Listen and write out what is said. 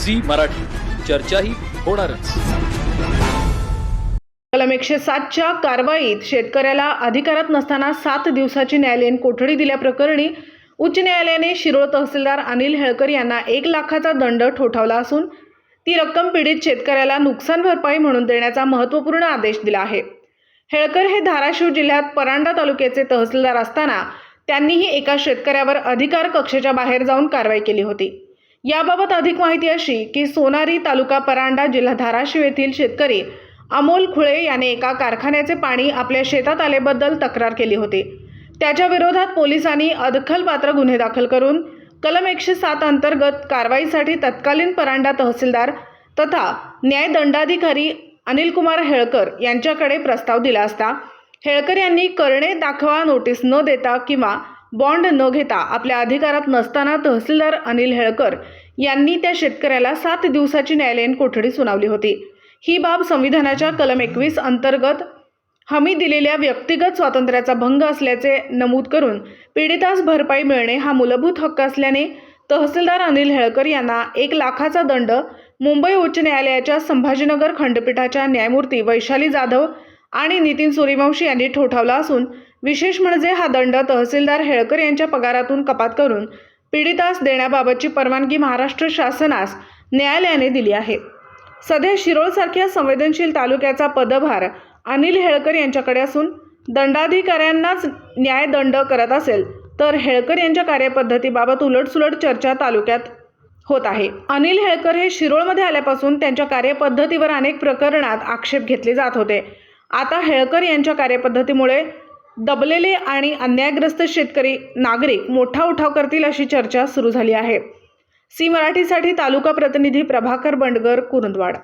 Zee Marathi, चर्चाही होणारच। कलम 107च्या कारवाईत शेतकऱ्याला अधिकारात नसताना 7 दिवसाची न्यायालयीन कोठडी दिल्याप्रकरणी उच्च न्यायालयाने शिरोळ तहसीलदार अनिल हेळकर यांना 1 लाखाचा दंड ठोठावला असून ती रक्कम पीडित शेतकऱ्याला नुकसान भरपाई म्हणून देण्याचा महत्त्वपूर्ण आदेश दिला आहे। हेळकर हे धाराशिव जिल्ह्यात परांडा तालुक्याचे तहसीलदार असताना त्यांनीही एका शेतकऱ्यावर अधिकार कक्षेच्या बाहेर जाऊन कारवाई केली होती। याबाबत अधिक माहिती अशी की सोनारी तालुका परांडा जिल्हा धाराशिव येथील शेतकरी अमोल खुळे याने एका कारखान्याचे पाणी आपल्या शेतात आल्याबद्दल तक्रार केली होती। त्याच्या विरोधात पोलिसांनी अदखलपात्र गुन्हे दाखल करून कलम 107 अंतर्गत कारवाईसाठी तत्कालीन परांडा तहसीलदार तथा न्यायदंडाधिकारी अनिल कुमार हेळकर यांच्याकडे प्रस्ताव दिला असता हेळकर यांनी करणे दाखवा नोटीस न देता किंवा बॉन्ड न घेता आपल्या अधिकारात नसताना तहसीलदार अनिल हेळकर यांनी त्या शेतकऱ्याला 7 दिवसाची न्यायालयीन कोठडी सुनावली होती। ही बाब संविधानाच्या कलम 21 अंतर्गत हमी दिलेल्या व्यक्तिगत स्वातंत्र्याचा भंग असल्याचे नमूद करून पीडितास भरपाई मिळणे हा मूलभूत हक्क असल्याने तहसीलदार अनिल हेळकर यांना 1 लाखाचा दंड मुंबई उच्च न्यायालयाच्या संभाजीनगर खंडपीठाच्या न्यायमूर्ती वैशाली जाधव आणि नितीन सूर्यवंशी यांनी ठोठावला असून विशेष म्हणजे हा दंड तहसीलदार हेळकर यांच्या पगारातून कपात करून पीडितास देण्याबाबतची परवानगी महाराष्ट्र शासनास न्यायालयाने दिली आहे। सध्या शिरोळसारख्या संवेदनशील तालुक्याचा पदभार अनिल हेळकर यांच्याकडे असून दंडाधिकाऱ्यांनाच न्यायदंड करत असेल तर हेळकर यांच्या कार्यपद्धतीबाबत उलटसुलट चर्चा तालुक्यात होत आहे। अनिल हेळकर हे शिरोळमध्ये आल्यापासून त्यांच्या कार्यपद्धतीवर अनेक प्रकरणात आक्षेप घेतले जात होते। आता हेळकर यांच्या कार्यपद्धतीमुळे दबलेले आणि अन्यायग्रस्त शेतकरी नागरिक मोठा उठाव करतील अशी चर्चा सुरू झाली आहे। सी मराठीसाठी तालुका प्रतिनिधी प्रभाकर बंडगर, कुरुंदवाड।